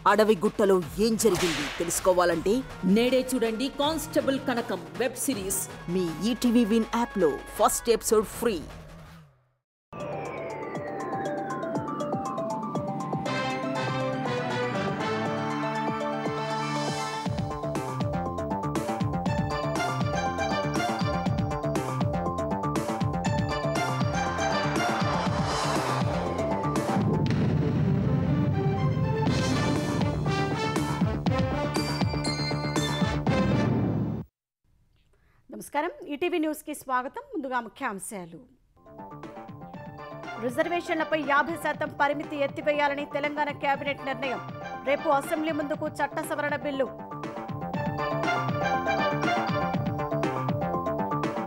అడవి గుట్టలో ఏం జరిగింది తెలుసుకోవాలంటే నేడే చూడండి కానిస్టేబుల్ కనకం వెబ్ సిరీస్ మీ ఈటీవీ విన్ యాప్లో ఫస్ట్ ఎపిసోడ్ ఫ్రీ. నమస్కారం, ఈటీవీ న్యూస్ కి స్వాగతం. ముందుగా ముఖ్యాంశాలు. రిజర్వేషన్లపై 50% పరిమితి ఎత్తివేయాలని తెలంగాణ కేబినెట్ నిర్ణయం. రేపు అసెంబ్లీ ముందుకు చట్ట సవరణ బిల్లు.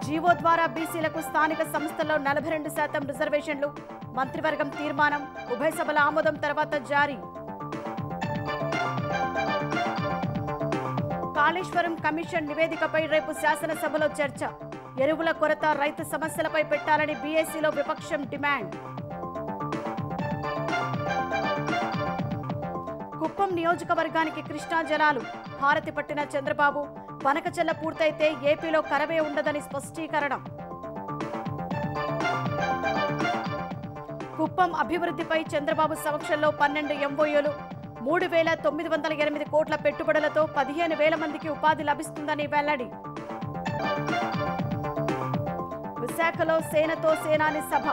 జీవో ద్వారా బీసీలకు స్థానిక సంస్థల్లో 42% రిజర్వేషన్లు. మంత్రివర్గం తీర్మానం ఉభయ సభల ఆమోదం తర్వాత జారీ. కాళేశ్వరం కమిషన్ నివేదికపై రేపు శాసనసభలో చర్చ. ఎరువుల కొరత, రైతు సమస్యలపై పెట్టాలని బీఎస్సీలో విపక్షం డిమాండ్. కుప్పం నియోజకవర్గానికి కృష్ణా జలాలు. హారతి పట్టిన చంద్రబాబు, పనకచెల్ల పూర్తయితే ఏపీలో కరవే ఉండదని స్పష్టీకరణ. కుప్పం అభివృద్ధిపై చంద్రబాబు సమక్షంలో 12 ఎంఓయూలు. 3,908 కోట్ల పెట్టుబడులతో 15,000 మందికి ఉపాధి లభిస్తుందని వెల్లడి. విశాఖలో సేనతో సేనాని సభ.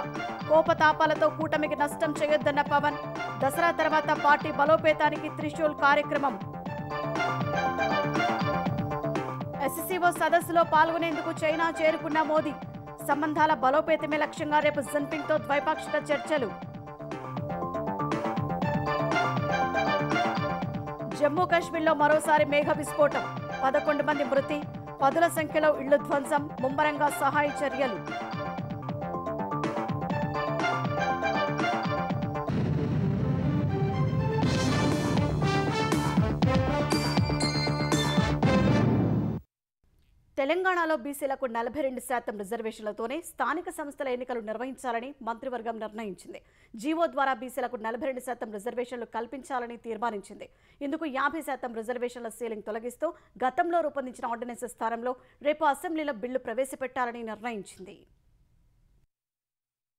కోపతాపాలతో కూటమికి నష్టం చేయొద్దన్న పవన్. దసరా తర్వాత పార్టీ బలోపేతానికి త్రిశూల్ కార్యక్రమం. ఎస్సీఓ సదస్సులో పాల్గొనేందుకు చైనా చేరుకున్న మోదీ. సంబంధాల బలోపేతమే లక్ష్యంగా రేపు జిన్పింగ్తో ద్వైపాక్షిక చర్చలు. జమ్మూ కాశ్మీర్లో మరోసారి మేఘ విస్ఫోటం. 11 మంది మృతి, పదుల సంఖ్యలో ఇళ్లు ధ్వంసం. ముమ్మరంగా సహాయ చర్యలు. తెలంగాణలో బీసీలకు 42% రిజర్వేషన్లతోనే స్థానిక సంస్థల ఎన్నికలు నిర్వహించాలని మంత్రివర్గం నిర్ణయించింది. జీవో ద్వారా బీసీలకు 42% రిజర్వేషన్లు కల్పించాలని తీర్మానించింది. ఇందుకు 50% రిజర్వేషన్ల సీలింగ్ తొలగిస్తూ గతంలో రూపొందించిన ఆర్డినెన్స్ స్థానంలో రేపు అసెంబ్లీలో బిల్లు ప్రవేశపెట్టాలని నిర్ణయించింది.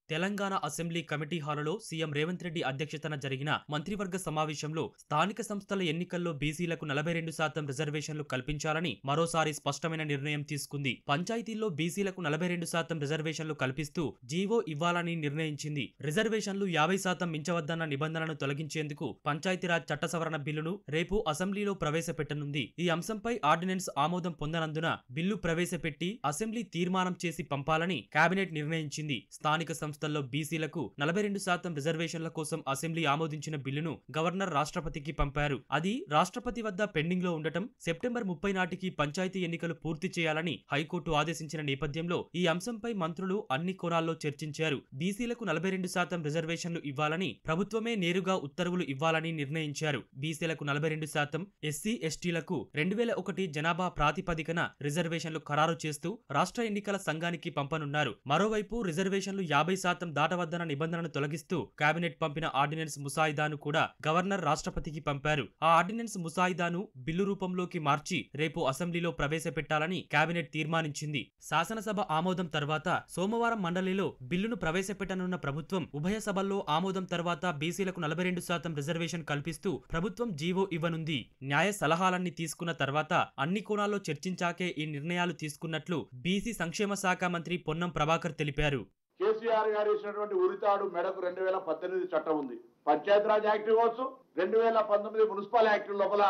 తెలంగాణ అసెంబ్లీ కమిటీ హాలులో సీఎం రేవంత్ రెడ్డి అధ్యక్షతన జరిగిన మంత్రివర్గ సమావేశంలో స్థానిక సంస్థల ఎన్నికల్లో బీసీలకు 42% రిజర్వేషన్లు కల్పించాలని మరోసారి స్పష్టమైన నిర్ణయం తీసుకుంది. పంచాయతీల్లో బీసీలకు 42% రిజర్వేషన్లు కల్పిస్తూ జీవో ఇవ్వాలని నిర్ణయించింది. రిజర్వేషన్లు 50% మించవద్దన్న నిబంధనను తొలగించేందుకు పంచాయతీరాజ్ చట్ట సవరణ బిల్లును రేపు అసెంబ్లీలో ప్రవేశపెట్టనుంది. ఈ అంశంపై ఆర్డినెన్స్ ఆమోదం పొందనందున బిల్లు ప్రవేశపెట్టి అసెంబ్లీ తీర్మానం చేసి పంపాలని కేబినెట్ నిర్ణయించింది. స్థానిక సంస్థల్లో బీసీలకు 42% రిజర్వేషన్ల కోసం అసెంబ్లీ ఆమోదించిన బిల్లును గవర్నర్ రాష్ట్రపతికి పంపారు. అది రాష్ట్రపతి వద్ద పెండింగ్ లో ఉండటం, సెప్టెంబర్ 30 నాటికి పంచాయతీ ఎన్నికలు పూర్తి చేయాలని హైకోర్టు ఆదేశించిన నేపథ్యంలో ఈ అంశంపై మంత్రులు అన్ని కోణాల్లో చర్చించారు. బీసీలకు 42% రిజర్వేషన్లు ఇవ్వాలని ప్రభుత్వమే నేరుగా ఉత్తర్వులు ఇవ్వాలని నిర్ణయించారు. బీసీలకు 42%, ఎస్సీ ఎస్టీలకు 2001 జనాభా ప్రాతిపదికన రిజర్వేషన్లు ఖరారు చేస్తూ రాష్ట్ర ఎన్నికల సంఘానికి పంపనున్నారు. మరోవైపు రిజర్వేషన్లు 50% దాటవద్దన్న నిబంధనను తొలగిస్తూ కేబినెట్ పంపిన ఆర్డినెన్స్ ముసాయిదాను కూడా గవర్నర్ రాష్ట్రపతికి పంపారు. ఆ ఆర్డినెన్స్ ముసాయిదాను బిల్లు రూపంలోకి మార్చి రేపు అసెంబ్లీలో ప్రవేశపెట్టాలని కేబినెట్ తీర్మానించింది. శాసనసభ ఆమోదం తర్వాత సోమవారం మండలిలో బిల్లును ప్రవేశపెట్టనున్న ప్రభుత్వం ఉభయ సభల్లో ఆమోదం తర్వాత బీసీలకు 42% రిజర్వేషన్ కల్పిస్తూ ప్రభుత్వం జీవో ఇవ్వనుంది. న్యాయ సలహాలన్నీ తీసుకున్న తర్వాత అన్ని కోణాల్లో చర్చించాకే ఈ నిర్ణయాలు తీసుకున్నట్లు బీసీ సంక్షేమ శాఖ మంత్రి పొన్నం ప్రభాకర్ తెలిపారు. కేసీఆర్ గారు ఇచ్చినటువంటి ఉరితాడు మెడకు 2018 చట్టం ఉంది. పంచాయతీరాజ్ యాక్ట్ కావచ్చు, 2019 మున్సిపల్ యాక్ట్ లోపల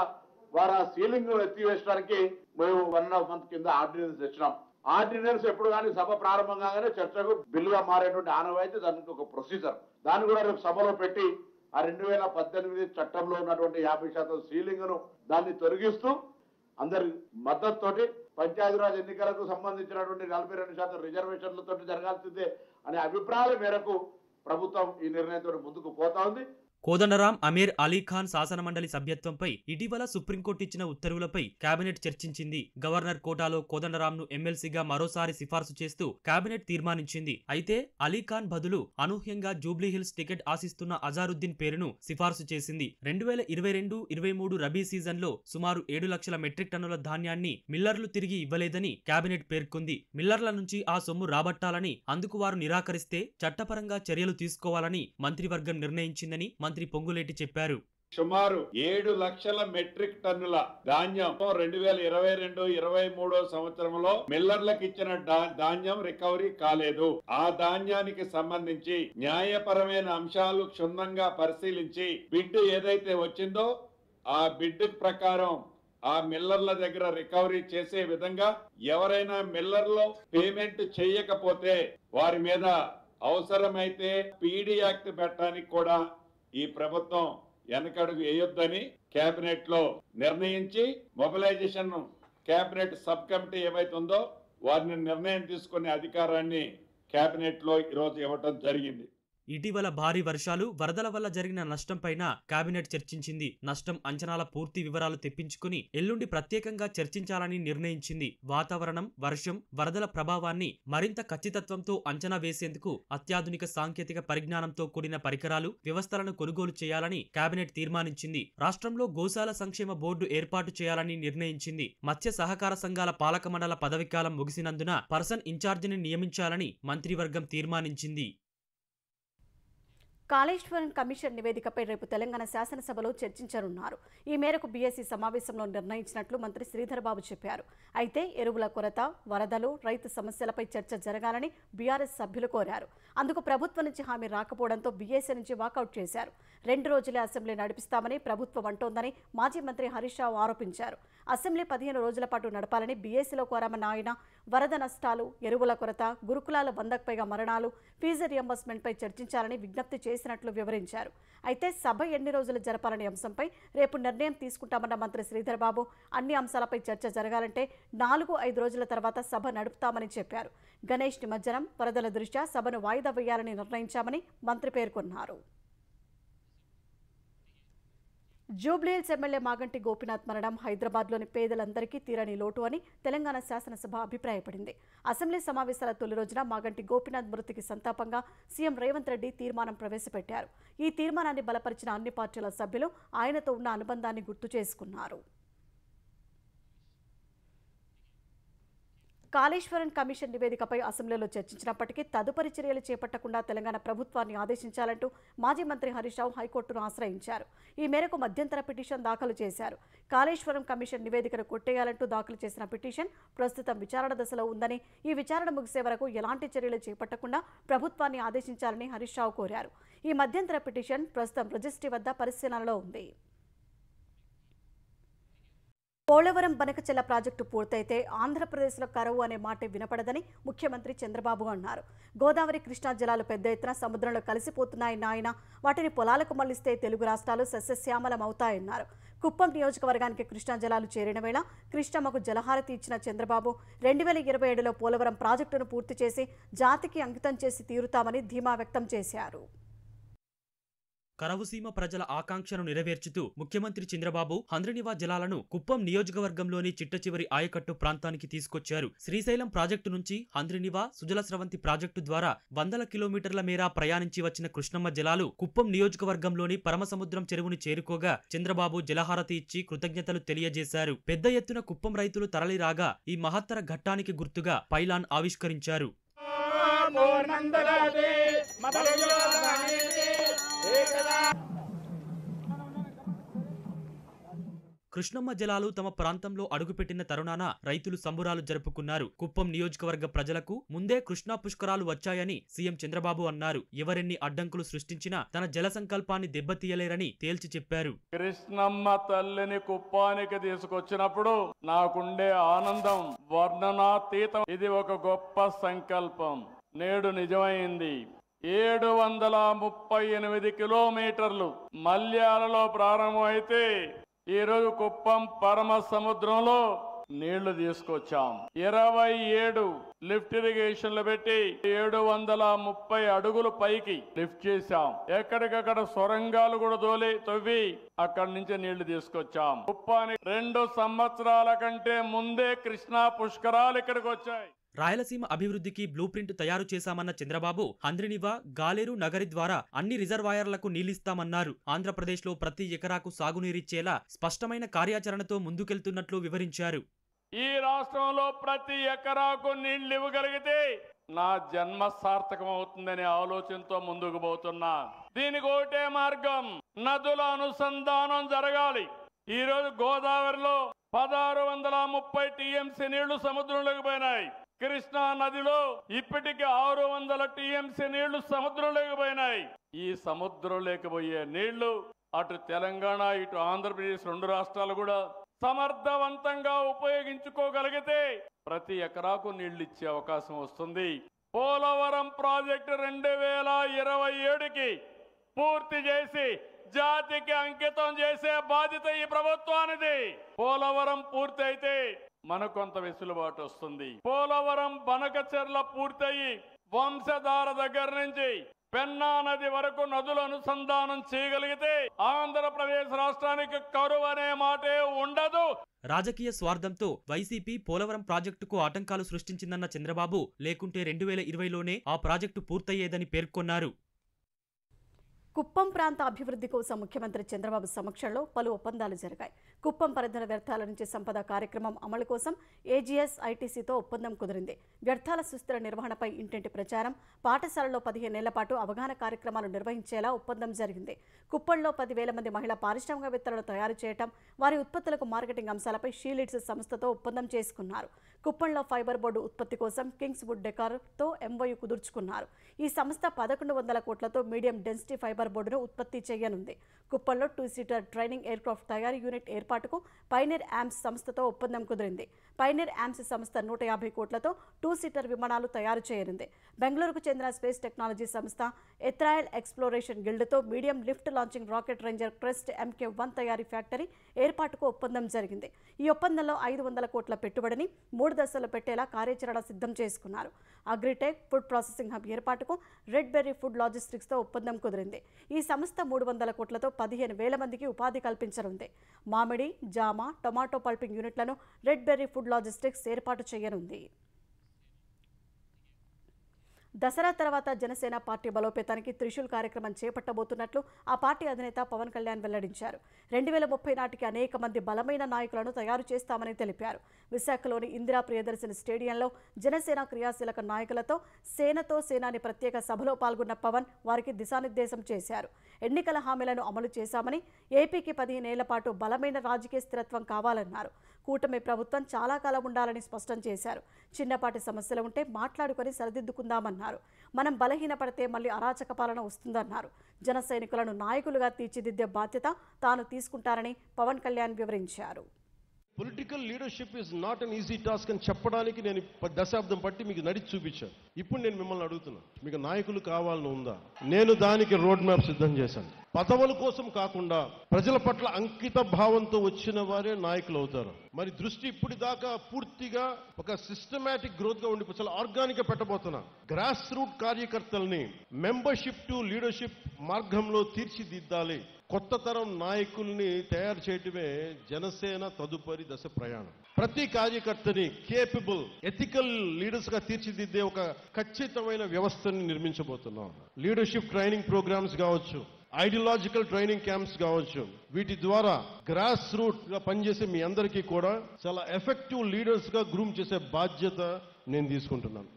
వారు సీలింగ్ ఎత్తివేయడానికి మేము 1.5 month కింద ఆర్డినెన్స్ తెచ్చినాం. ఆర్డినెన్స్ ఎప్పుడు కానీ సభ ప్రారంభం కాగానే చర్చకు బిల్లుగా మారేటువంటి ఆనవాయితీ, దానికి ఒక ప్రొసీజర్. దాన్ని కూడా రేపు సభలో పెట్టి ఆ 2018 చట్టంలో ఉన్నటువంటి 50% సీలింగ్ ను దాన్ని తొలగిస్తూ అందరి మద్దతుతోటి పంచాయతీరాజ్ ఎన్నికలకు సంబంధించినటువంటి 42% రిజర్వేషన్లతో జరగాల్సిందే అనే అభిప్రాయాల మేరకు ప్రభుత్వం ఈ నిర్ణయంతో ముందుకు పోతా ఉంది. కోదండరాం అమీర్ అలీఖాన్ శాసనమండలి సభ్యత్వంపై ఇటీవల సుప్రీంకోర్టు ఇచ్చిన ఉత్తర్వులపై కేబినెట్ చర్చించింది. గవర్నర్ కోటాలో కోదండరాంను ఎమ్మెల్సీగా మరోసారి సిఫార్సు చేస్తూ కేబినెట్ తీర్మానించింది. అయితే అలీఖాన్ బదులు అనూహ్యంగా జూబ్లీహిల్స్ టికెట్ ఆశిస్తున్న అజారుద్దీన్ పేరును సిఫార్సు చేసింది. 2022-23 రబీ సీజన్లో సుమారు 7 లక్షల మెట్రిక్ టన్నుల ధాన్యాన్ని మిల్లర్లు తిరిగి ఇవ్వలేదని కేబినెట్ పేర్కొంది. మిల్లర్ల నుంచి ఆ సొమ్ము రాబట్టాలని, అందుకు వారు నిరాకరిస్తే చట్టపరంగా చర్యలు తీసుకోవాలని మంత్రివర్గం నిర్ణయించిందని మంత్రి పొంగులేటి చెప్పారు. సుమారు 7 లక్షల మెట్రిక్ టన్నుల ధాన్యం 2022-23 సంవత్సరంలో మిల్లర్లకు ఇచ్చిన ధాన్యం రికవరీ కాలేదు. ఆ ధాన్యానికి సంబంధించి న్యాయపరమైన అంశాలు క్షుణ్ణంగా పరిశీలించి బిడ్ ఏదైతే వచ్చిందో ఆ బిడ్ ప్రకారం ఆ మిల్లర్ల దగ్గర రికవరీ చేసే విధంగా, ఎవరైనా మిల్లర్లో పేమెంట్ చేయకపోతే వారి మీద అవసరమైతే పీడీ యాక్ట్ పెట్టడానికి కూడా ఈ ప్రభుత్వం వెనకడుగు వేయొద్దని కేబినెట్ లో నిర్ణయించి, మొబిలైజేషన్ కేబినెట్ సబ్ కమిటీ ఏవైతే ఉందో వారిని నిర్ణయం తీసుకునే అధికారాన్ని కేబినెట్ లో ఈరోజు ఇవ్వటం జరిగింది. ఇటీవల భారీ వర్షాలు, వరదల వల్ల జరిగిన నష్టంపైన కేబినెట్ చర్చించింది. నష్టం అంచనాల పూర్తి వివరాలు తెప్పించుకుని ఎల్లుండి ప్రత్యేకంగా చర్చించాలని నిర్ణయించింది. వాతావరణం, వర్షం, వరదల ప్రభావాన్ని మరింత ఖచ్చితత్వంతో అంచనా వేసేందుకు అత్యాధునిక సాంకేతిక పరిజ్ఞానంతో కూడిన పరికరాలు, వ్యవస్థలను కొనుగోలు చేయాలని కేబినెట్ తీర్మానించింది. రాష్ట్రంలో గోశాల సంక్షేమ బోర్డు ఏర్పాటు చేయాలని నిర్ణయించింది. మత్స్య సహకార సంఘాల పాలక మండల పదవీకాలం ముగిసినందున పర్సన్ ఇన్ఛార్జిని నియమించాలని మంత్రివర్గం తీర్మానించింది. కాళేశ్వరం కమిషన్ నివేదికపై రేపు తెలంగాణ శాసనసభలో చర్చించనున్నారు. ఈ మేరకు బీఎస్సీ సమావేశంలో నిర్ణయించినట్లు మంత్రి శ్రీధర్ బాబు చెప్పారు. అయితే ఎరువుల కొరత, వరదలు, రైతు సమస్యలపై చర్చ జరగాలని బీఆర్ఎస్ సభ్యులు కోరారు. అందుకు ప్రభుత్వం నుంచి హామీ రాకపోవడంతో బీఎస్సీ నుంచి వాకౌట్ చేశారు. 2 రోజులే అసెంబ్లీ నడిపిస్తామని ప్రభుత్వం అంటోందని మాజీ మంత్రి హరీష్ రావు ఆరోపించారు. అసెంబ్లీ 15 రోజుల పాటు నడపాలని బీఎస్సీలో కోరామన్న ఆయన వరద నష్టాలు, ఎరువుల కొరత, గురుకులాల 100కు పైగా మరణాలు, ఫీజు రియంబర్స్మెంట్పై చర్చించాలని విజ్ఞప్తి చేసినట్లు వివరించారు. అయితే సభ ఎన్ని రోజులు జరపాలనే అంశంపై రేపు నిర్ణయం తీసుకుంటామన్న మంత్రి శ్రీధర్ బాబు అన్ని అంశాలపై చర్చ జరగాలంటే 4-5 రోజుల తర్వాత సభ నడుపుతామని చెప్పారు. గణేష్ నిమజ్జనం, వరదల దృష్ట్యా సభను వాయిదా వేయాలని నిర్ణయించామని మంత్రి పేర్కొన్నారు. జూబ్లీహిల్స్ ఎమ్మెల్యే మాగంటి గోపీనాథ్ మరణం హైదరాబాద్లోని పేదలందరికీ తీరని లోటు అని తెలంగాణ శాసనసభ అభిప్రాయపడింది. అసెంబ్లీ సమావేశాల తొలి రోజున మాగంటి గోపీనాథ్ మృతికి సంతాపంగా సీఎం రేవంత్ రెడ్డి తీర్మానం ప్రవేశపెట్టారు. ఈ తీర్మానాన్ని బలపరిచిన అన్ని పార్టీల సభ్యులు ఆయనతో ఉన్న అనుబంధాన్ని గుర్తు చేసుకున్నారు. కాళేశ్వరం కమిషన్ నివేదికపై అసెంబ్లీలో చర్చించినప్పటికీ తదుపరి చర్యలు చేపట్టకుండా తెలంగాణ ప్రభుత్వాన్ని ఆదేశించాలంటూ మాజీ మంత్రి హరీష్ రావు హైకోర్టును ఆశ్రయించారు. ఈ మేరకు మధ్యంతర పిటిషన్ దాఖలు చేశారు. కాళేశ్వరం కమిషన్ నివేదికను కొట్టేయాలంటూ దాఖలు చేసిన పిటిషన్ ప్రస్తుతం విచారణ దశలో ఉందని, ఈ విచారణ ముగిసే వరకు ఎలాంటి చర్యలు చేపట్టకుండా ప్రభుత్వాన్ని ఆదేశించాలని హరీష్ రావు కోరారు. ఈ మధ్యంతర పిటిషన్ ప్రస్తుతం రిజిస్ట్రీ వద్ద పరిశీలనలో ఉంది. పోలవరం బనకచెల్ల ప్రాజెక్టు పూర్తయితే ఆంధ్రప్రదేశ్లో కరువు అనే మాట వినపడదని ముఖ్యమంత్రి చంద్రబాబు అన్నారు. గోదావరి, కృష్ణా జలాలు పెద్ద ఎత్తున సముద్రంలో కలిసిపోతున్నాయన్న ఆయన వాటిని పొలాలకు మళ్లిస్తే తెలుగు రాష్ట్రాలు సస్యశ్యామలమవుతాయన్నారు. కుప్పం నియోజకవర్గానికి కృష్ణా జలాలు చేరిన వేళ కృష్ణమ్మకు జలహారతి ఇచ్చిన చంద్రబాబు 2027లో పోలవరం ప్రాజెక్టును పూర్తి చేసి జాతికి అంకితం చేసి తీరుతామని ధీమా వ్యక్తం చేశారు. కరవుసీమ ప్రజల ఆకాంక్షను నెరవేర్చుతూ ముఖ్యమంత్రి చంద్రబాబు హంద్రనివా జలాలను కుప్పం నియోజకవర్గంలోని చిట్టచివరి ఆయకట్టు ప్రాంతానికి తీసుకొచ్చారు. శ్రీశైలం ప్రాజెక్టు నుంచి హంద్రనివా, సుజల స్రవంతి ప్రాజెక్టు ద్వారా 100 కిలోమీటర్ల మేర ప్రయాణించి వచ్చిన కృష్ణమ్మ జలాలు కుప్పం నియోజకవర్గంలోని పరమసముద్రం చెరువుని చేరుకోగా చంద్రబాబు జలహారతి ఇచ్చి కృతజ్ఞతలు తెలియజేశారు. పెద్ద ఎత్తున కుప్పం రైతులు తరలిరాగా ఈ మహత్తర ఘట్టానికి గుర్తుగా పైలాన్ ఆవిష్కరించారు. కృష్ణమ్మ జలాలు తమ ప్రాంతంలో అడుగుపెట్టిన తరుణాన రైతులు సంబురాలు జరుపుకున్నారు. కుప్పం నియోజకవర్గ ప్రజలకు ముందే కృష్ణా పుష్కరాలు వచ్చాయని సీఎం చంద్రబాబు అన్నారు. ఎవరెన్ని అడ్డంకులు సృష్టించినా తన జల సంకల్పాన్ని దెబ్బతీయలేరని తేల్చి చెప్పారు. కృష్ణమ్మ తల్లిని కుప్పానికి తీసుకొచ్చినప్పుడు నాకుండే ఆనందం వర్ణనాతీతం. ఇది ఒక గొప్ప సంకల్పం నేడు నిజమైంది. 738 కిలోమీటర్లు మల్యాలలో ప్రారంభమైతే ఈరోజు కుప్పం పరమ సముద్రంలో నీళ్లు తీసుకొచ్చాం. 27 లిఫ్ట్ ఇరిగేషన్లు పెట్టి 730 అడుగులు పైకి లిఫ్ట్ చేశాం. ఎక్కడికక్కడ సొరంగాలు కూడా తవ్వి అక్కడి నుంచి నీళ్లు తీసుకొచ్చాం. కుప్పానికి 2 సంవత్సరాల కంటే ముందే కృష్ణా పుష్కరాలు ఇక్కడికి వచ్చాయి. రాయలసీమ అభివృద్ధికి బ్లూ ప్రింట్ తయారు చేశామన్న చంద్రబాబు హంద్రినివ, గాలేరు, నగరి ద్వారా అన్ని రిజర్వాయర్లకు నీళ్లిస్తామన్నారు. ఆంధ్రప్రదేశ్లో ప్రతి ఎకరాకు సాగునీరిచ్చేలా స్పష్టమైన కార్యాచరణతో ముందుకెళ్తున్నట్లు వివరించారు. ఈ రాష్ట్రంలో ప్రతి ఎకరాకు నీళ్లు ఇవ్వగలిగితే నా జన్మ సార్థకం అవుతుందనే ఆలోచనతో ముందుకు పోతున్నా. దీనికి ఒకటే మార్గం, నదుల అనుసంధానం జరగాలి. ఈ రోజు గోదావరిలో 1630 టీఎంసీ నీళ్లు సముద్రంలోకి పోయినాయి. కృష్ణా నదిలో ఇప్పటికి 600 టీఎంసీ నీళ్లు సముద్రంలోకి పోయినాయి. ఈ సముద్రంలోకి పోయే నీళ్లు అటు తెలంగాణ ఇటు ఆంధ్రప్రదేశ్ 2 రాష్ట్రాలు కూడా సమర్థవంతంగా ఉపయోగించుకోగలిగితే ప్రతి ఎకరాకు నీళ్లు ఇచ్చే అవకాశం వస్తుంది. పోలవరం ప్రాజెక్టు 2027కి పూర్తి చేసి జాతికి అంకితం చేసే బాధ్యత ఈ ప్రభుత్వానిది. పోలవరం పూర్తి అయితే మనకు కొంత వెసులుబాటు వస్తుంది. పోలవరం బనకచెర్ల పూర్తయి వంశధార దగ్గర నుంచి పెన్నా నది వరకు నదుల అనుసంధానం చేయగలిగితే ఆంధ్రప్రదేశ్ రాష్ట్రానికి కరువు అనే మాటే ఉండదు. రాజకీయ స్వార్థంతో వైసీపీ పోలవరం ప్రాజెక్టుకు ఆటంకాలు సృష్టించిందన్న చంద్రబాబు, లేకుంటే 2020లోనే ఆ ప్రాజెక్టు పూర్తయ్యేదని పేర్కొన్నారు. కుప్పం ప్రాంత అభివృద్ధి కోసం ముఖ్యమంత్రి చంద్రబాబు సమక్షంలో పలు ఒప్పందాలు జరిగాయి. కుప్పం పరిధిన వ్యర్థాల నుంచి సంపద కార్యక్రమం అమలు కోసం ఏజీఎస్ ఐటీసీతో ఒప్పందం కుదిరింది. వ్యర్థాల సుస్థిర నిర్వహణపై ఇంటింటి ప్రచారం, పాఠశాలలో 15 ఏళ్ల పాటు అవగాహన కార్యక్రమాలు నిర్వహించేలా ఒప్పందం జరిగింది. కుప్పంలో 10,000 మంది మహిళా పారిశ్రామికవేత్తలను తయారు చేయడం, వారి ఉత్పత్తులకు మార్కెటింగ్ అంశాలపై షీలిడ్స్ సంస్థతో ఒప్పందం చేసుకున్నారు. కుప్పంలో ఫైబర్ బోర్డు ఉత్పత్తి కోసం కింగ్స్ వుడ్ డెకార్తో ఎంఓయూ కుదుర్చుకున్నారు. ఈ సంస్థ 1100 కోట్లతో మీడియం డెన్సిటీ ఫైబర్ బోర్డును ఉత్పత్తి చేయనుంది. కుప్పంలో 2-సీటర్ ట్రైనింగ్ ఎయిర్క్రాఫ్ట్ తయారీ యూనిట్ ఏర్పాటుకు పైనీర్ యామ్స్ సంస్థతో ఒప్పందం కుదిరింది. పైనీర్ యామ్స్ సంస్థ 150 కోట్లతో 2-సీటర్ విమానాలు తయారు చేయనుంది. బెంగళూరుకు చెందిన స్పేస్ టెక్నాలజీ సంస్థ ఎథ్రాయల్ ఎక్స్ప్లోరేషన్ గిల్డ్తో medium lift launching rocket ranger crest MK1 తయారీ ఫ్యాక్టరీ ఏర్పాటుకు ఒప్పందం జరిగింది. ఈ ఒప్పందంలో 500 కోట్ల పెట్టుబడిని 3 దశల్లో పెట్టేలా కార్యాచరణ సిద్ధం చేసుకున్నారు. అగ్రిటెక్ ఫుడ్ ప్రాసెసింగ్ హబ్ ఏర్పాటుకు రెడ్ బెర్రీ ఫుడ్ లాజిస్టిక్స్తో ఒప్పందం కుదిరింది. ఈ సంస్థ 300 కోట్లతో 15,000 మందికి ఉపాధి కల్పించనుంది. మామిడి, జామ, టొమాటో పల్పింగ్ యూనిట్లను రెడ్ బెర్రీ ఫుడ్ లాజిస్టిక్స్ ఏర్పాటు చేయనుంది. దసరా తర్వాత జనసేన పార్టీ బలోపేతానికి త్రిశూల్ కార్యక్రమం చేపట్టబోతున్నట్లు ఆ పార్టీ అధినేత పవన్ కళ్యాణ్ వెల్లడించారు. 2030 నాటికి అనేక మంది బలమైన నాయకులను తయారు చేస్తామని తెలిపారు. విశాఖలోని ఇందిరా ప్రియదర్శిని స్టేడియంలో జనసేన క్రియాశీలక నాయకులతో సేనాని ప్రత్యేక సభలో పాల్గొన్న పవన్ వారికి దిశానిర్దేశం చేశారు. ఎన్నికల హామీలను అమలు చేశామని, ఏపీకి 15 ఏళ్ల పాటు బలమైన రాజకీయ స్థిరత్వం కావాలన్నారు. కూటమి ప్రభుత్వం చాలా కాలం ఉండాలని స్పష్టం చేశారు. చిన్నపాటి సమస్యలు ఉంటే మాట్లాడుకొని సరిదిద్దుకుందామన్నారు. మనం బలహీనపడితే మళ్లీ అరాచక పాలన వస్తుందన్నారు. జన సైనికులను నాయకులుగా తీర్చిదిద్దే బాధ్యత తాను తీసుకుంటారని పవన్ కళ్యాణ్ వివరించారు. Political leadership is not an easy task అని చెప్పడానికి నేను దశాబ్దం పట్టి మీకు నడిచి చూపించాను. ఇప్పుడు నేను మిమ్మల్ని అడుగుతున్నా, మీకు నాయకులు కావాలని ఉందా? నేను దానికి రోడ్ మ్యాప్ సిద్ధం చేశాను. పదవుల కోసం కాకుండా ప్రజల పట్ల అంకిత భావంతో వచ్చిన వారే నాయకులు అవుతారు. మరి దృష్టి ఇప్పుడు దాకా పూర్తిగా ఒక సిస్టమాటిక్ గ్రోత్ గా ఉండి చాలా ఆర్గానిక్ గా పెట్టబోతున్నా. గ్రాస్ రూట్ కార్యకర్తల్ని మెంబర్షిప్ టు లీడర్షిప్ మార్గంలో తీర్చిదిద్దాలి. కొత్త తరం నాయకుల్ని తయారు చేయటమే జనసేన తదుపరి దశ ప్రయాణం. ప్రతి కార్యకర్తని కేపబుల్, ఎథికల్ లీడర్స్ గా తీర్చిదిద్దే ఒక ఖచ్చితమైన వ్యవస్థని నిర్మించబోతున్నాం. లీడర్షిప్ ట్రైనింగ్ ప్రోగ్రామ్స్ కావచ్చు, ఐడియాలజికల్ ట్రైనింగ్ క్యాంప్స్ కావచ్చు, వీటి ద్వారా గ్రాస్ రూట్ గా పనిచేసే మీ అందరికీ కూడా చాలా ఎఫెక్టివ్ లీడర్స్ గా గ్రూమ్ చేసే బాధ్యత నేను తీసుకుంటున్నాను.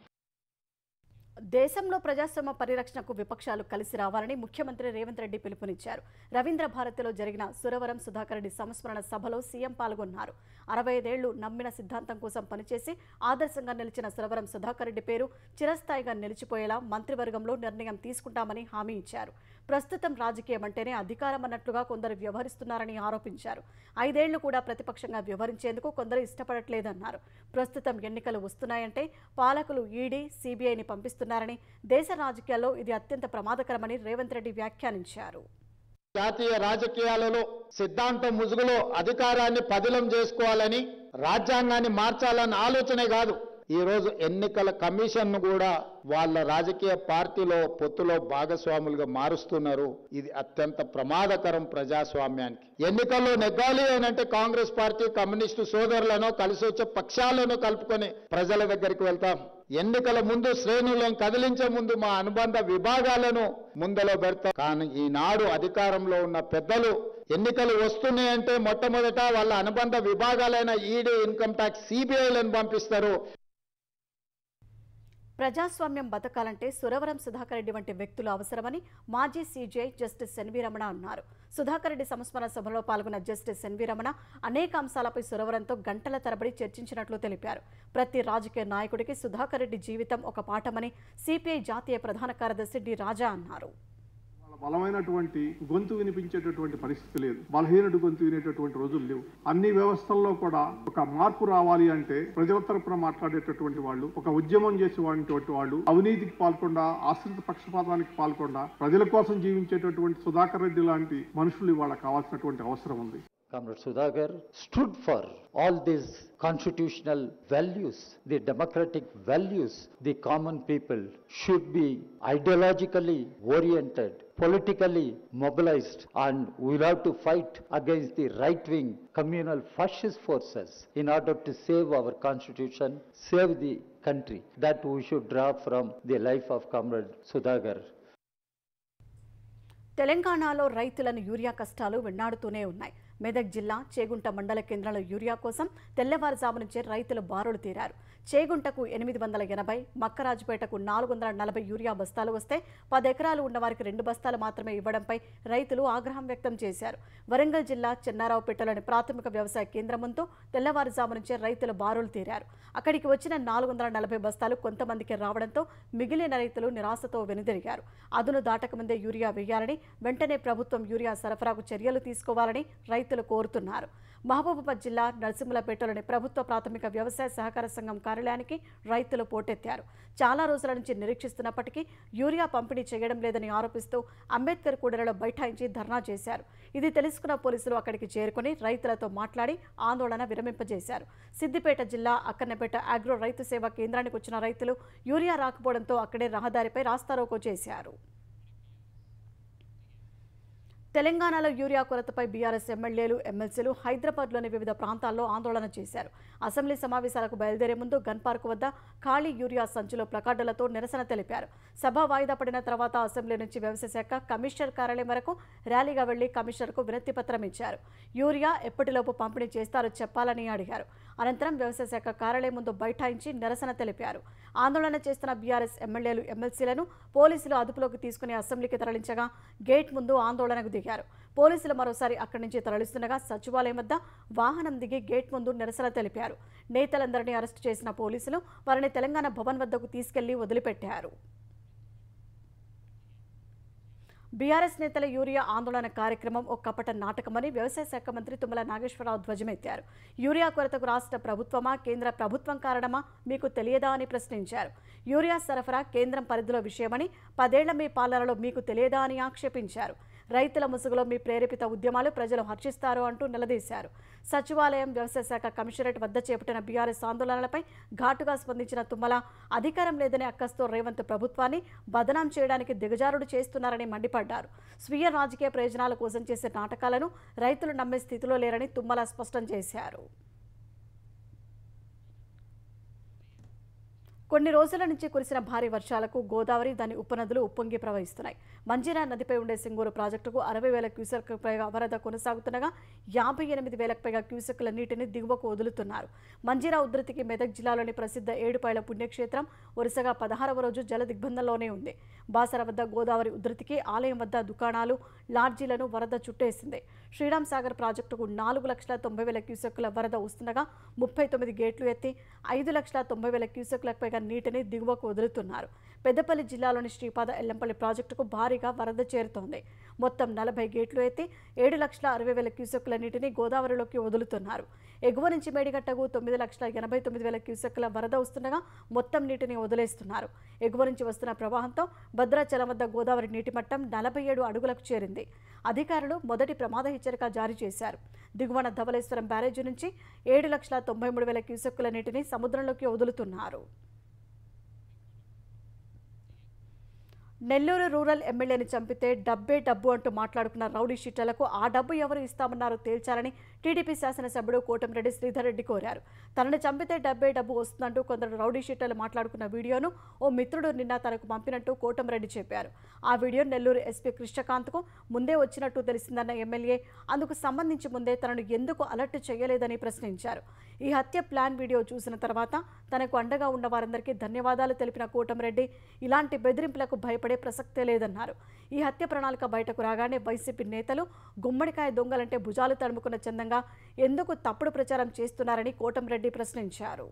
దేశంలో ప్రజాస్వామ్య పరిరక్షణకు విపక్షాలు కలిసి రావాలని ముఖ్యమంత్రి రేవంత్ రెడ్డి పిలుపునిచ్చారు. రవీంద్ర భారతిలో జరిగిన సురవరం సుధాకర్ రెడ్డి సంస్మరణ సభలో సీఎం పాల్గొన్నారు. 65 ఏళ్లు నమ్మిన సిద్ధాంతం కోసం పనిచేసి ఆదర్శంగా నిలిచిన సురవరం సుధాకర్ రెడ్డి పేరు చిరస్థాయిగా నిలిచిపోయేలా మంత్రివర్గంలో నిర్ణయం తీసుకుంటామని హామీ ఇచ్చారు. ప్రస్తుతం రాజకీయం అంటేనే అధికారం అన్నట్లుగా కొందరు వ్యవహరిస్తున్నారని ఆరోపించారు. 5 ఏళ్లు కూడా ప్రతిపక్షంగా వ్యవహరించేందుకు కొందరు ఇష్టపడట్లేదన్నారు. ప్రస్తుతం ఎన్నికలు వస్తున్నాయంటే పాలకులు ఈడీ, సిబిఐని పంపిస్తున్నారని, దేశ రాజకీయాల్లో ఇది అత్యంత ప్రమాదకరమని రేవంత్ రెడ్డి వ్యాఖ్యానించారు. జాతీయ రాజకీయాలలో సిద్ధాంతం ముసుగులో అధికారాన్ని పదిలం చేసుకోవాలని, రాజ్యాంగాన్ని మార్చాలన్న ఆలోచనే కాదు, ఈ రోజు ఎన్నికల కమిషన్ కూడా వాళ్ళ రాజకీయ పార్టీలో పొత్తులో భాగస్వాములుగా మారుస్తున్నారు. ఇది అత్యంత ప్రమాదకరం ప్రజాస్వామ్యానికి. ఎన్నికల్లో నెగ్గాలి అనంటే కాంగ్రెస్ పార్టీ, కమ్యూనిస్టు సోదరులను, కలిసి వచ్చే పక్షాలను కలుపుకొని ప్రజల దగ్గరికి వెళ్తాం. ఎన్నికల ముందు శ్రేణులను కదిలించే ముందు మా అనుబంధ విభాగాలను ముందలో పెడతాం. కానీ ఈనాడు అధికారంలో ఉన్న పెద్దలు ఎన్నికలు వస్తున్నాయంటే మొట్టమొదట వాళ్ళ అనుబంధ విభాగాలైన ఈడీ, ఇన్కమ్ ట్యాక్స్, సిబిఐలను పంపిస్తారు. ప్రజాస్వామ్యం బతకాలంటే సురవరం సుధాకర్ రెడ్డి వంటి వ్యక్తులు అవసరమని మాజీ సీజీఐ జస్టిస్ ఎన్వి రమణ అన్నారు. సుధాకర్ రెడ్డి సంస్మరణ సభలో పాల్గొన్న జస్టిస్ ఎన్వి రమణ అనేక అంశాలపై సురవరంతో గంటల తరబడి చర్చించినట్లు తెలిపారు. ప్రతి రాజకీయ నాయకుడికి సుధాకర్ రెడ్డి జీవితం ఒక పాఠమని సిపిఐ జాతీయ ప్రధాన కార్యదర్శి డి రాజా అన్నారు. బలమైనటువంటి గొంతు వినిపించేటటువంటి పరిస్థితి లేదు, బలహీనుడు గొంతు వినేటటువంటి రోజులు లేవు. అన్ని వ్యవస్థల్లో కూడా ఒక మార్పు రావాలి అంటే ప్రజల తరపున మాట్లాడేటటువంటి వాళ్ళు, ఒక ఉద్యమం చేసేటువంటి వాళ్ళు, అవినీతికి పాల్గొండా, ఆశ్రిత పక్షపాతానికి పాల్గొండా ప్రజల కోసం జీవించేటటువంటి సుధాకర్ రెడ్డి లాంటి మనుషులు ఇవాళ కావాల్సినటువంటి అవసరం ఉంది. Comrade Sudhakar stood for all these constitutional values, the democratic values. The common people should be ideologically oriented, politically mobilized, and we will have to fight against the right-wing communal fascist forces in order to save our constitution, save the country. That we should draw from the life of Comrade Sudhakar. తెలంగాణలో రైతులను urea కష్టాలు వెన్నాడుతూనే ఉన్నాయి. మెదక్ జిల్లా చేగుంట మండల కేంద్రంలో urea కోసం తెల్లవారుజాము నుంచే రైతులు బారులు తీరారు. చేగుంటకు 880, మక్కరాజుపేటకు 440 యూరియా బస్తాలు వస్తే 10 ఎకరాలు ఉన్నవారికి 2 బస్తాలు మాత్రమే ఇవ్వడంపై రైతులు ఆగ్రహం వ్యక్తం చేశారు. వరంగల్ జిల్లా చెన్నారావుపేటలోని ప్రాథమిక వ్యవసాయ కేంద్రం ముందు తెల్లవారుజాము నుంచే రైతులు బారులు తీరారు. అక్కడికి వచ్చిన 440 బస్తాలు కొంతమందికి రావడంతో మిగిలిన రైతులు నిరాశతో వెనుదిరిగారు. అదును దాటకముందే యూరియా వేయాలని, వెంటనే ప్రభుత్వం యూరియా సరఫరాకు చర్యలు తీసుకోవాలని రైతులు కోరుతున్నారు. మహబూబాబాద్ జిల్లా నరసింహులపేటలోని ప్రభుత్వ ప్రాథమిక వ్యవసాయ సహకార సంఘం కార్యాలయానికి రైతులు పోటెత్తారు. చాలా రోజుల నుంచి నిరీక్షిస్తున్నప్పటికీ యూరియా పంపిణీ చేయడం లేదని ఆరోపిస్తూ అంబేద్కర్ కూడలిలో బైఠాయించి ధర్నా చేశారు. ఇది తెలుసుకున్న పోలీసులు అక్కడికి చేరుకుని రైతులతో మాట్లాడి ఆందోళన విరమింపజేశారు. సిద్దిపేట జిల్లా అక్కన్నపేట అగ్రో రైతు సేవా కేంద్రానికి వచ్చిన రైతులు యూరియా రాకపోవడంతో అక్కడే రహదారిపై రాస్తారోకో చేశారు. తెలంగాణలో యూరియా కొరతపై బీఆర్ఎస్ ఎమ్మెల్యేలు, ఎమ్మెల్సీలు హైదరాబాద్లోని వివిధ ప్రాంతాల్లో ఆందోళన చేశారు. అసెంబ్లీ సమావేశాలకు బయలుదేరే ముందు గన్ పార్క్ వద్ద ఖాళీ యూరియా సంచులు, ప్లకార్డులతో నిరసన తెలిపారు. సభ వాయిదా పడిన తర్వాత అసెంబ్లీ నుంచి వ్యవసాయ శాఖ కమిషనర్ కార్యాలయం వరకు ర్యాలీగా వెళ్లి కమిషనర్కు వినతి పత్రం ఇచ్చారు. యూరియా ఎప్పటిలోపు పంపిణీ చేస్తారో చెప్పాలని అడిగారు. అనంతరం వ్యవసాయ శాఖ కార్యాలయం ముందు బైఠాయించి నిరసన తెలిపారు. ఆందోళన చేస్తున్న బీఆర్ఎస్ ఎమ్మెల్యేలు, ఎమ్మెల్సీలను పోలీసులు అదుపులోకి తీసుకుని అసెంబ్లీకి తరలించగా గేట్ ముందు ఆందోళనకు దిగారు. పోలీసులు మరోసారి అక్కడి నుంచి తరలిస్తుండగా సచివాలయం వద్ద వాహనం దిగి గేట్ ముందు నిరసన తెలిపారు. నేతలందరినీ అరెస్టు చేసిన పోలీసులు వారిని తెలంగాణ భవన్ వద్దకు తీసుకెళ్లి వదిలిపెట్టారు. బీఆర్ఎస్ నేతల యూరియా ఆందోళన కార్యక్రమం ఒక కపట నాటకమని వ్యవసాయ శాఖ మంత్రి తుమ్మల నాగేశ్వరరావు ధ్వజమెత్తారు. యూరియా కొరతకు రాష్ట్ర ప్రభుత్వమా, కేంద్ర ప్రభుత్వం కారణమా మీకు తెలియదా అని ప్రశ్నించారు. యూరియా సరఫరా కేంద్రం పరిధిలో విషయమని, 10 ఏళ్ల మీ పాలనలో మీకు తెలియదా అని ఆక్షేపించారు. రైతుల ముసుగులో మీ ప్రేరేపిత ఉద్యమాలు ప్రజలు హర్షిస్తారు అంటూ నిలదీశారు. సచివాలయం, వ్యవసాయ శాఖ కమిషనరేట్ వద్ద చేపట్టిన బీఆర్ఎస్ ఆందోళనలపై ఘాటుగా స్పందించిన తుమ్మల అధికారం లేదనే అక్కస్తో రేవంత్ ప్రభుత్వాన్ని బదనాం చేయడానికి దిగజారుడు చేస్తున్నారని మండిపడ్డారు. స్వీయ రాజకీయ ప్రయోజనాల కోసం చేసే నాటకాలను రైతులు నమ్మే స్థితిలో లేరని తుమ్మల స్పష్టం చేశారు. కొన్ని రోజుల నుంచి కురిసిన భారీ వర్షాలకు గోదావరి, దాని ఉపనదులు ఉప్పొంగి ప్రవహిస్తున్నాయి. మంజీరా నదిపై ఉండే సింగూరు ప్రాజెక్టుకు 60,000 క్యూసెక్లకు పైగా వరద కొనసాగుతుండగా 58,000 పైగా క్యూసెక్కుల నీటిని దిగువకు వదులుతున్నారు. మంజీరా ఉధృతికి మెదక్ జిల్లాలోని ప్రసిద్ధ ఏడుపాయల పుణ్యక్షేత్రం వరుసగా 16వ రోజు జల దిగ్బంధంలోనే ఉంది. బాసర వద్ద గోదావరి ఉధృతికి ఆలయం వద్ద దుకాణాలు, లాడ్జీలను వరద చుట్టేసింది. శ్రీరామ్ సాగర్ ప్రాజెక్టుకు 4,90,000 క్యూసెక్కుల వరద వస్తుండగా 39 గేట్లు ఎత్తి 5,90,000 క్యూసెక్కులకు పైగా నీటిని దిగువకు వదులుతున్నారు. పెద్దపల్లి జిల్లాలోని శ్రీపాద ఎల్లంపల్లి ప్రాజెక్టుకు భారీగా వరద చేరుతోంది. మొత్తం 40 గేట్లు ఎత్తి 7,60,000 క్యూసెక్కుల నీటిని గోదావరిలోకి వదులుతున్నారు. ఎగువ నుంచి మేడిగట్టకు 9,89,000 క్యూసెక్కుల వరద వస్తుండగా మొత్తం నీటిని వదిలేస్తున్నారు. ఎగువ నుంచి వస్తున్న ప్రవాహంతో భద్రాచలం వద్ద గోదావరి నీటి మట్టం 47 అడుగులకు చేరింది. అధికారులు మొదటి ప్రమాద హెచ్చరిక జారీ చేశారు. దిగువన ధవళేశ్వరం బ్యారేజీ నుంచి 7,93,000 క్యూసెక్కుల నీటిని సముద్రంలోకి వదులుతున్నారు. నెల్లూరు రూరల్ ఎమ్మెల్యేని చంపితే డబ్బే డబ్బు అంటూ మాట్లాడుకున్న రౌడీ షీటర్లకు ఆ డబ్బు ఎవరు ఇస్తామన్నారో తేల్చాలని టీడీపీ శాసనసభ్యుడు కోటంరెడ్డి శ్రీధర్ రెడ్డి కోరారు. తనని చంపితే డబ్బే డబ్బు వస్తుందంటూ కొందరు రౌడీ షీటర్లు మాట్లాడుకున్న వీడియోను ఓ మిత్రుడు నిన్న తనకు పంపినట్టు కోటంరెడ్డి చెప్పారు. ఆ వీడియో నెల్లూరు ఎస్పీ కృష్ణకాంత్కు ముందే వచ్చినట్టు తెలిసిందన్న ఎమ్మెల్యే అందుకు సంబంధించి ముందే తనను ఎందుకు అలర్ట్ చేయలేదని ప్రశ్నించారు. ఈ హత్య ప్లాన్ వీడియో చూసిన తర్వాత తనకు అండగా ఉన్న వారందరికీ ధన్యవాదాలు తెలిపిన కోటంరెడ్డి ఇలాంటి బెదిరింపులకు భయపడే ప్రసక్తే లేదన్నారు. ఈ హత్య ప్రణాళిక బయటకు రాగానే వైసీపీ నేతలు గుమ్మడికాయ దొంగలంటే భుజాలు తడుముకున్న చందంగా ఎందుకు తప్పుడు ప్రచారం చేస్తున్నారని కోటంరెడ్డి ప్రశ్నించారు.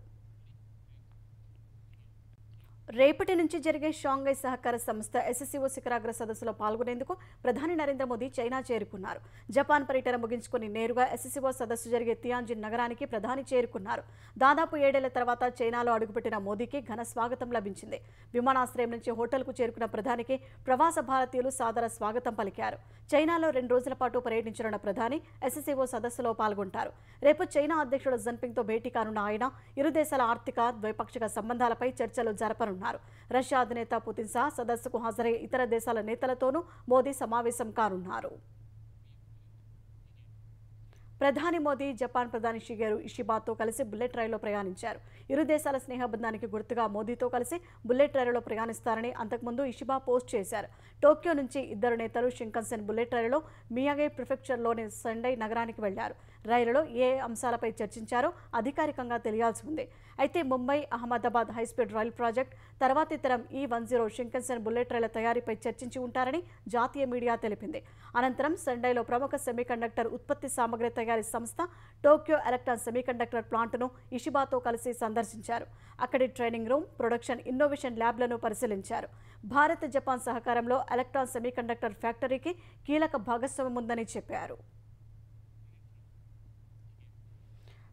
రేపటి నుంచి జరిగే షాంఘై సహకార సంస్థ SCO శిఖరాగ్ర సదస్సులో పాల్గొనేందుకు ప్రధాని నరేంద్ర మోదీ చైనా చేరుకున్నారు. జపాన్ పర్యటన ముగించుకుని నేరుగా SCO సదస్సు జరిగే తియాన్జిన్ నగరానికి ప్రధాని చేరుకున్నారు. దాదాపు 7 ఏళ్ల తర్వాత చైనాలో అడుగుపెట్టిన మోదీకి ఘన స్వాగతం లభించింది. విమానాశ్రయం నుంచి హోటల్కు చేరుకున్న ప్రధానికి ప్రవాస భారతీయులు సాదర స్వాగతం పలికారు. చైనాలో 2 రోజుల పాటు పర్యటించనున్న ప్రధాని SCO సదస్సులో పాల్గొంటారు. రేపు చైనా అధ్యక్షుడు జిన్పింగ్తో భేటీ కానున్న ఆయన ఇరు దేశాల ఆర్థిక, ద్వైపాక్షిక సంబంధాలపై చర్చలు జరపనున్నారు. రష్యా అధినేత పుతిన్ సహా సదస్సుకు హాజరయ్యే ఇతర దేశాల నేతలతోనూ మోదీ సమావేశం కానున్నారు. ప్రధాని మోదీ జపాన్ ప్రధాని షిగెరు ఇషిబాతో కలిసి బుల్లెట్ రైలులో ప్రయాణించారు. ఇరు దేశాల స్నేహబంధానికి గుర్తుగా మోదీతో కలిసి బుల్లెట్ రైలులో ప్రయాణిస్తారని అంతకుముందు ఇషిబా పోస్ట్ చేశారు. టోక్యో నుంచి ఇద్దరు నేతలు షింకన్సెన్ బుల్లెట్ రైలులో మియాగే ప్రిఫెక్చర్లోని సెండై నగరానికి వెళ్లారు. రైలులో ఏ అంశాలపై చర్చించారో అధికారికంగా తెలియాల్సి ఉంది. అయితే ముంబై అహ్మదాబాద్ హైస్పీడ్ రైలు ప్రాజెక్ట్ తర్వాతి తరం E10 షింకన్సెన్ బుల్లెట్ రైళ్ల తయారీపై చర్చించి ఉంటారని జాతీయ మీడియా తెలిపింది. అనంతరం సెండైలో ప్రముఖ సెమీకండక్టర్ ఉత్పత్తి సామగ్రి తయారీ సంస్థ టోక్యో ఎలక్ట్రాన్ సెమీకండక్టర్ ప్లాంట్ను ఇషిబాతో కలిసి సందర్శించారు. అక్కడి ట్రైనింగ్ రూమ్, ప్రొడక్షన్, ఇన్నోవేషన్ ల్యాబ్లను పరిశీలించారు. భారత్ జపాన్ సహకారంలో ఎలక్ట్రాన్ సెమీకండక్టర్ ఫ్యాక్టరీకి కీలక భాగస్వామ్యం ఉందని చెప్పారు.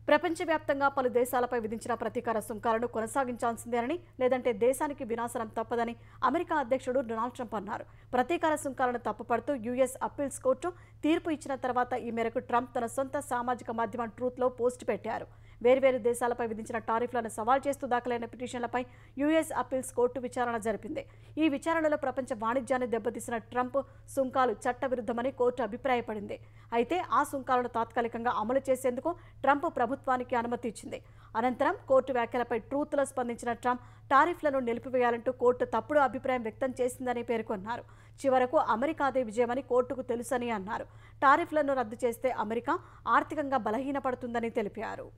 ప్రపంచవ్యాప్తంగా పలు దేశాలపై విధించిన ప్రతీకార సుంకాలను కొనసాగించాల్సిందేనని, లేదంటే దేశానికి వినాశనం తప్పదని అమెరికా అధ్యక్షుడు డొనాల్డ్ ట్రంప్ అన్నారు. ప్రతీకార సుంకాలను తప్పుపడుతూ US అప్పీల్స్ కోర్టు తీర్పు ఇచ్చిన తర్వాత ఈ మేరకు ట్రంప్ తన సొంత సామాజిక మాధ్యమం ట్రూత్లో పోస్ట్ పెట్టారు. వేర్వేరు దేశాలపై విధించిన టారిఫ్లను సవాల్ చేస్తూ దాఖలైన పిటిషన్లపై US అప్పీల్స్ కోర్టు విచారణ జరిపింది. ఈ విచారణలో ప్రపంచ వాణిజ్యాన్ని దెబ్బతీసిన ట్రంప్ సుంకాలు చట్టవిరుద్ధమని కోర్టు అభిప్రాయపడింది. అయితే ఆ సుంకాలను తాత్కాలికంగా అమలు చేసేందుకు ట్రంప్ ప్రభుత్వానికి అనుమతి ఇచ్చింది. అనంతరం కోర్టు వ్యాఖ్యలపై ట్రూత్లో స్పందించిన ట్రంప్ టారిఫ్లను నిలిపివేయాలంటూ కోర్టు తప్పుడు అభిప్రాయం వ్యక్తం చేసిందని పేర్కొన్నారు. చివరకు అమెరికాదే విజయమని కోర్టుకు తెలుసని అన్నారు. టారిఫ్లను రద్దు చేస్తే అమెరికా ఆర్థికంగా బలహీనపడుతుందని తెలిపారు.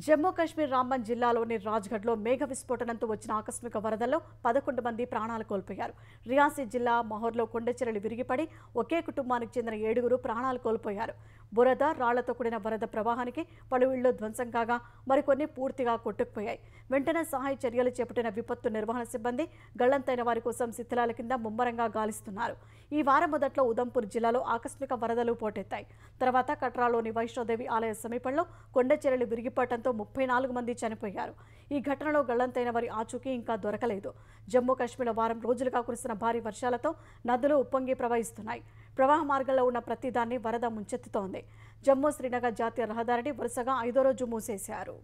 జమ్మూ కాశ్మీర్ రాంబన్ జిల్లాలోని రాజ్గఢ్లో మేఘ విస్ఫోటనంతో వచ్చిన ఆకస్మిక వరదల్లో 11 మంది ప్రాణాలు కోల్పోయారు. రియాసీ జిల్లా మహోర్లో కొండచెరలు విరిగిపడి ఒకే కుటుంబానికి చెందిన 7 ప్రాణాలు కోల్పోయారు. బురద, రాళ్లతో కూడిన వరద ప్రవాహానికి పలు ఇళ్లు ధ్వంసం కాగా మరికొన్ని పూర్తిగా కొట్టుకుపోయాయి. వెంటనే సహాయ చర్యలు చేపట్టిన విపత్తు నిర్వహణ సిబ్బంది గళ్లంతైన వారి కోసం శిథిలాల కింద ముమ్మరంగా గాలిస్తున్నారు. ఈ వారం మొదట్లో ఉదంపూర్ జిల్లాలో ఆకస్మిక వరదలు పోటెత్తాయి. తర్వాత కట్రాలోని వైష్ణోదేవి ఆలయ సమీపంలో కొండచెరలు విరిగిపడటంతో 34 మంది చనిపోయారు. ఈ ఘటనలో గల్లంతైన వారి ఆచూకీ ఇంకా దొరకలేదు. జమ్మూ కాశ్మీర్లో వారం రోజులుగా కురిసిన భారీ వర్షాలతో నదులు ఉప్పొంగి ప్రవహిస్తున్నాయి. ప్రవాహ మార్గంలో ఉన్న ప్రతిదాన్ని వరద ముంచెత్తుతోంది. జమ్మూ శ్రీనగర్ జాతీయ రహదారిని వరుసగా 5వ రోజు మూసేశారు.